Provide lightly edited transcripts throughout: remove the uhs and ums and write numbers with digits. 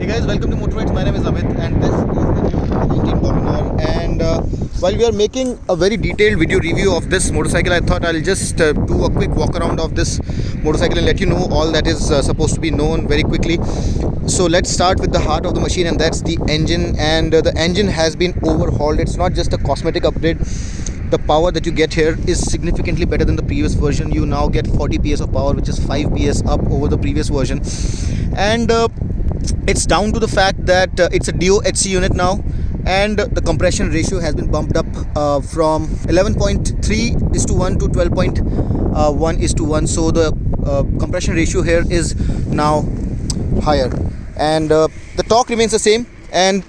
Hey guys, welcome to Motoroids. My name is Amit and this is the new 19 Dominar. And while we are making a very detailed video review of this motorcycle, I thought I'll just do a quick walk around of this motorcycle and let you know all that is supposed to be known very quickly. So let's start with the heart of the machine, and that's the engine. And the engine has been overhauled. It's not just a cosmetic upgrade. The power that you get here is significantly better than the previous version. You now get 40 PS of power, which is 5 PS up over the previous version. And it's down to the fact that it's a DOHC unit now, and the compression ratio has been bumped up from 11.3:1 to 12.1:1. So the compression ratio here is now higher, and the torque remains the same. And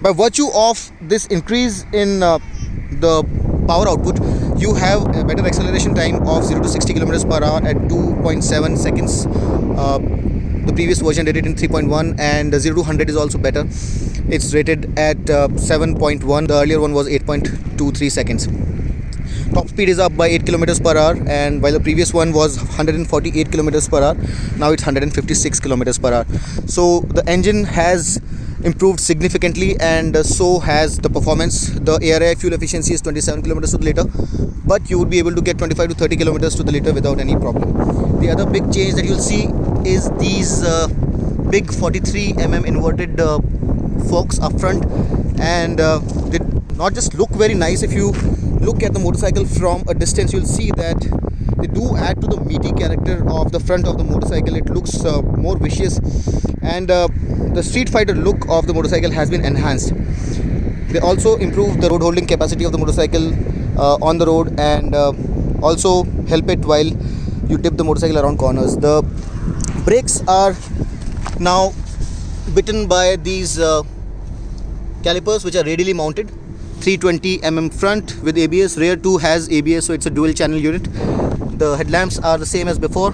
by virtue of this increase in the power output, you have a better acceleration time of 0 to 60 kilometers per hour at 2.7 seconds. The previous version did it in 3.1, and 0 to 100 is also better. It's rated at 7.1. The earlier one was 8.23 seconds. Top speed is up by 8 kilometers per hour, and while the previous one was 148 kilometers per hour, now it's 156 kilometers per hour. So the engine has improved significantly, and so has the performance. The ARAI fuel efficiency is 27 kilometers to the liter, but you would be able to get 25 to 30 kilometers to the liter without any problem. The other big change that you'll see is these big 43 mm inverted forks up front, and they not just look very nice. If you look at the motorcycle from a distance, you'll see that they do add to the meaty character of the front of the motorcycle. It looks more vicious, and the street fighter look of the motorcycle has been enhanced. They also improve the road holding capacity of the motorcycle on the road, and also help it while you tip the motorcycle around corners. The brakes are now bitten by these calipers, which are radially mounted. 320 mm front with ABS, rear too has ABS, so it's a dual channel unit. The headlamps are the same as before.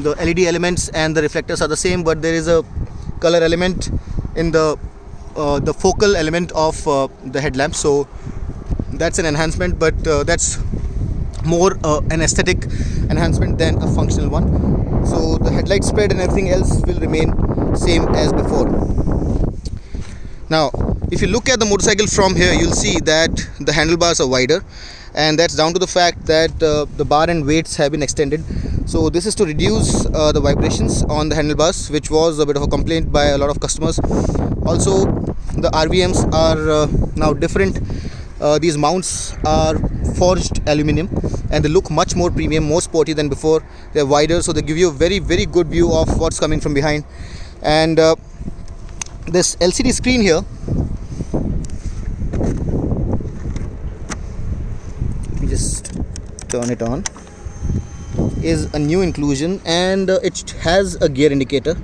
The LED elements and the reflectors are the same, but there is a color element in the focal element of the headlamp, so that's an enhancement, but that's more an aesthetic enhancement than a functional one. So the headlight spread and everything else will remain same as before. Now if you look at the motorcycle from here, you'll see that the handlebars are wider, and that's down to the fact that the bar and weights have been extended. So this is to reduce the vibrations on the handlebars, which was a bit of a complaint by a lot of customers. Also the RVMs are now different. These mounts are forged aluminium, and they look much more premium, more sporty than before. They're wider, so they give you a very good view of what's coming from behind. And this LCD screen here, let me just turn it on, is a new inclusion, and it has a gear indicator.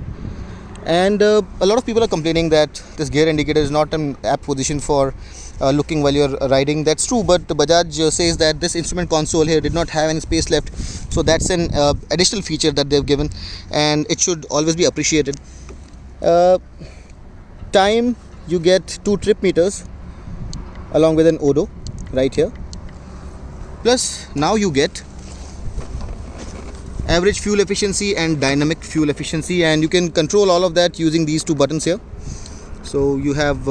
And a lot of people are complaining that this gear indicator is not an apt position for looking while you're riding. That's true, but Bajaj says that this instrument console here did not have any space left, so that's an additional feature that they've given, and it should always be appreciated. Time, you get 2 trip meters along with an odo right here, plus now you get average fuel efficiency and dynamic fuel efficiency, and you can control all of that using these 2 buttons here. So you have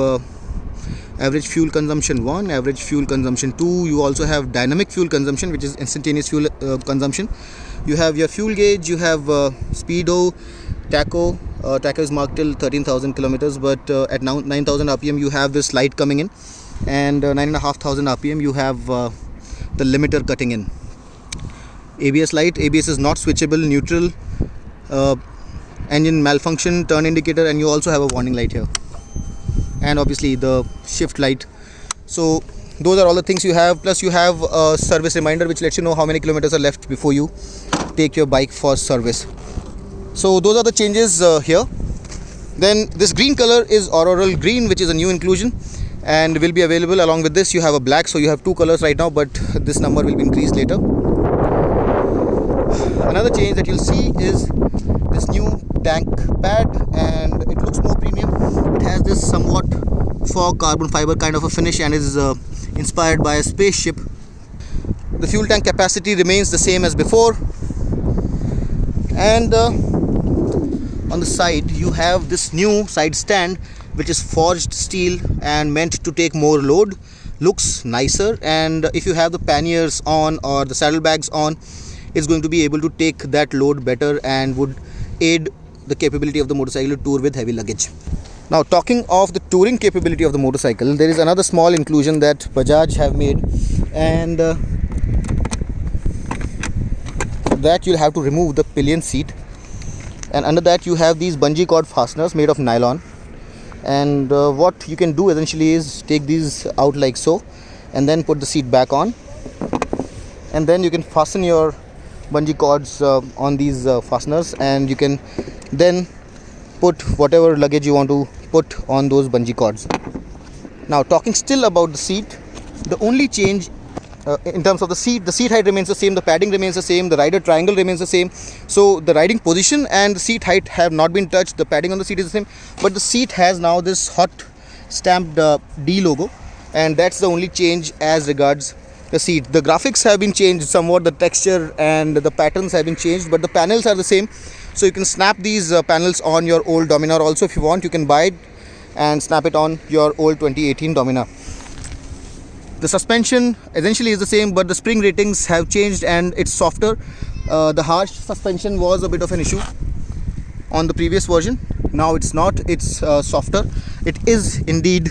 average fuel consumption 1, average fuel consumption 2. You also have dynamic fuel consumption, which is instantaneous fuel consumption. You have your fuel gauge, you have speedo, tacho. Tacho is marked till 13,000 kilometers, but at now 9,000 rpm you have this light coming in, and 9,500 rpm you have the limiter cutting in. ABS light, ABS is not switchable, neutral, engine malfunction, turn indicator, and you also have a warning light here, and obviously the shift light. So those are all the things you have, plus you have a service reminder which lets you know how many kilometers are left before you take your bike for service. So those are the changes here. Then this green color is auroral green, which is a new inclusion and will be available. Along with this you have a black, so you have 2 colors right now, but this number will be increased later. Another change that you'll see is this new tank pad, and it looks more premium. It has this somewhat fog carbon fiber kind of a finish, and is inspired by a spaceship. The fuel tank capacity remains the same as before, and on the side you have this new side stand which is forged steel and meant to take more load. Looks nicer, and if you have the panniers on or the saddlebags on, it's going to be able to take that load better and would aid the capability of the motorcycle to tour with heavy luggage. Now, talking of the touring capability of the motorcycle, there is another small inclusion that Bajaj have made, and that you'll have to remove the pillion seat, and under that you have these bungee cord fasteners made of nylon. And what you can do essentially is take these out like so, and then put the seat back on, and then you can fasten your bungee cords on these fasteners, and you can then put whatever luggage you want to put on those bungee cords. Now, talking still about the seat, the only change in terms of the seat height remains the same, the padding remains the same, the rider triangle remains the same. So the riding position and the seat height have not been touched. The padding on the seat is the same, but the seat has now this hot stamped D logo, and that's the only change as regards the seat. The graphics have been changed somewhat, the texture and the patterns have been changed, but the panels are the same. So you can snap these panels on your old Dominar also. If you want, you can buy it and snap it on your old 2018 Dominar. The suspension essentially is the same, but the spring ratings have changed and it's softer. The harsh suspension was a bit of an issue on the previous version. Now it's not, it's softer. It is indeed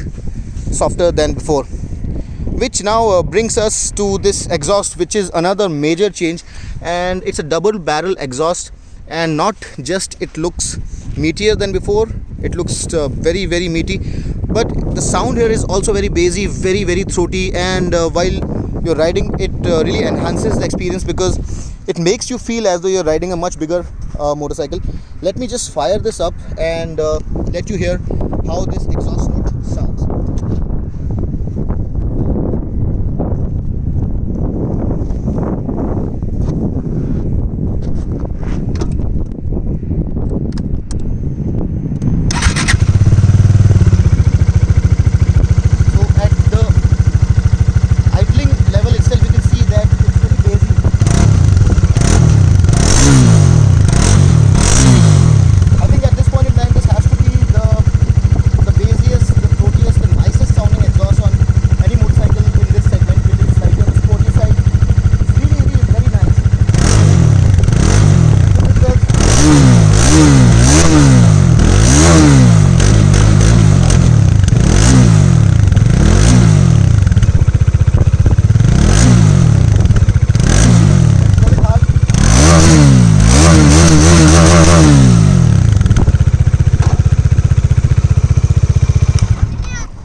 softer than before, which now brings us to this exhaust, which is another major change, and it's a double barrel exhaust. And not just it looks meatier than before, it looks very meaty, but the sound here is also very bassy, very throaty, and while you're riding it really enhances the experience because it makes you feel as though you're riding a much bigger motorcycle. Let me just fire this up and let you hear how this exhaust note sounds.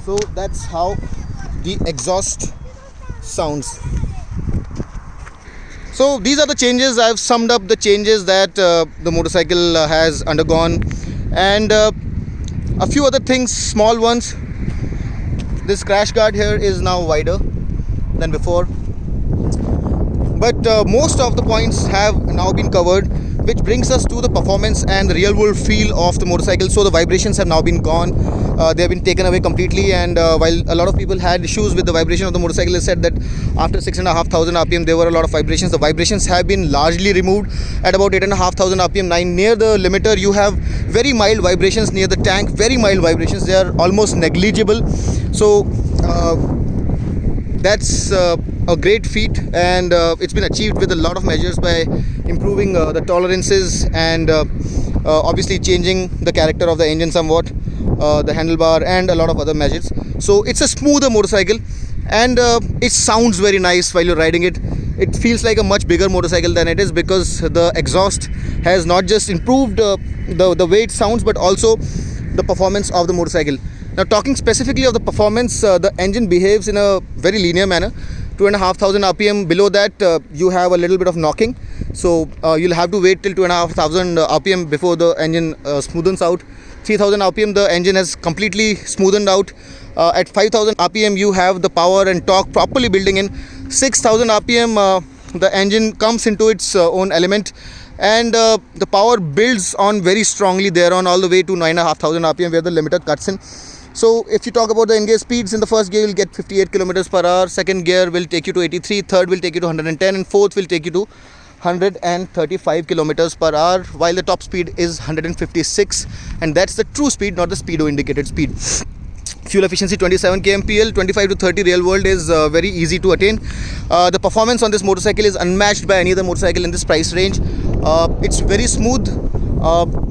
So that's how the exhaust sounds. So these are the changes. I've summed up the changes that the motorcycle has undergone, and a few other things, small ones. This crash guard here is now wider than before, but most of the points have now been covered, which brings us to the performance and the real world feel of the motorcycle. So the vibrations have now been gone. They have been taken away completely, and while a lot of people had issues with the vibration of the motorcycle, they said that after 6,500 RPM there were a lot of vibrations. The vibrations have been largely removed at about 8,500 RPM. Near the limiter you have very mild vibrations, near the tank very mild vibrations, they are almost negligible. So that's a great feat, and it's been achieved with a lot of measures by improving the tolerances and obviously changing the character of the engine somewhat, the handlebar, and a lot of other measures. So it's a smoother motorcycle, and it sounds very nice while you're riding it. It feels like a much bigger motorcycle than it is, because the exhaust has not just improved the way it sounds, but also the performance of the motorcycle. Now, talking specifically of the performance, the engine behaves in a very linear manner. 2,500 RPM, below that you have a little bit of knocking, so you'll have to wait till 2,500 RPM before the engine smoothens out. 3,000 RPM the engine has completely smoothened out. At 5,000 RPM you have the power and torque properly building in. 6,000 RPM the engine comes into its own element, and the power builds on very strongly thereon all the way to 9,500 RPM where the limiter cuts in. So if you talk about the engage speeds, in the first gear you will get 58 kilometers per hour, second gear will take you to 83, third will take you to 110, and fourth will take you to 135 kilometers per hour, while the top speed is 156, and that's the true speed, not the speedo indicated speed. Fuel efficiency 27 kmpl, 25 to 30 real world is very easy to attain. The performance on this motorcycle is unmatched by any other motorcycle in this price range. It's very smooth.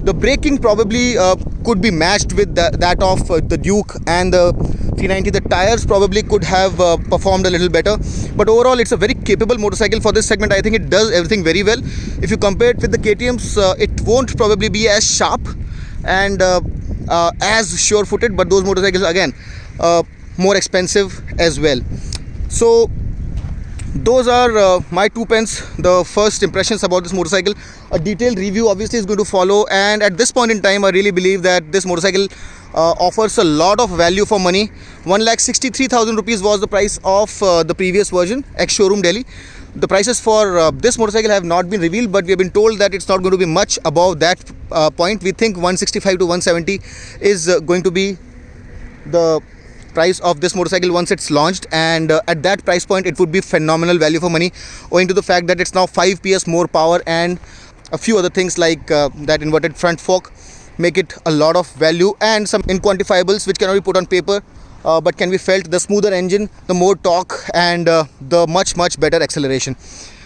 The braking probably could be matched with that of the Duke and the 390. The tires probably could have performed a little better, but overall it's a very capable motorcycle for this segment. I think it does everything very well. If you compare it with the KTM's, it won't probably be as sharp and as sure-footed, but those motorcycles again more expensive as well. So those are my 2 pence, the first impressions about this motorcycle. A detailed review obviously is going to follow, and at this point in time I really believe that this motorcycle offers a lot of value for money. 1,63,000 rupees was the price of the previous version, ex-showroom Delhi. The prices for this motorcycle have not been revealed, but we have been told that it's not going to be much above that point. We think 165 to 170 is going to be the price of this motorcycle once it's launched, and at that price point it would be phenomenal value for money, owing to the fact that it's now 5 PS more power and a few other things like that inverted front fork make it a lot of value, and some inquantifiables which cannot be put on paper but can be felt: the smoother engine, the more torque, and the much better acceleration.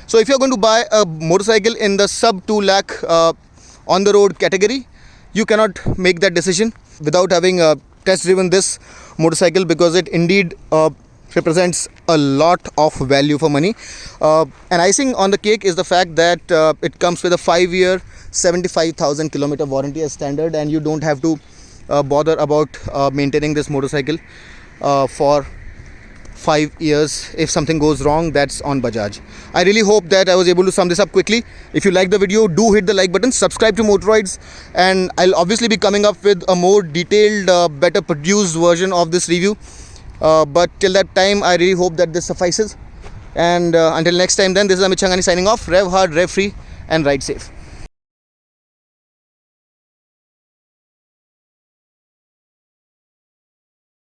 So if you're going to buy a motorcycle in the sub 2 lakh on the road category, you cannot make that decision without having test driven this motorcycle, because it indeed represents a lot of value for money. And icing on the cake is the fact that it comes with a 5-year 75,000 kilometer warranty as standard, and you don't have to bother about maintaining this motorcycle for 5 years. If something goes wrong, that's on Bajaj. I really hope that I was able to sum this up quickly. If you like the video, do hit the like button, subscribe to Motoroids, and I'll obviously be coming up with a more detailed, better produced version of this review. But till that time, I really hope that this suffices. And until next time then, this is Amit Changani signing off. Rev hard, rev free, and ride safe.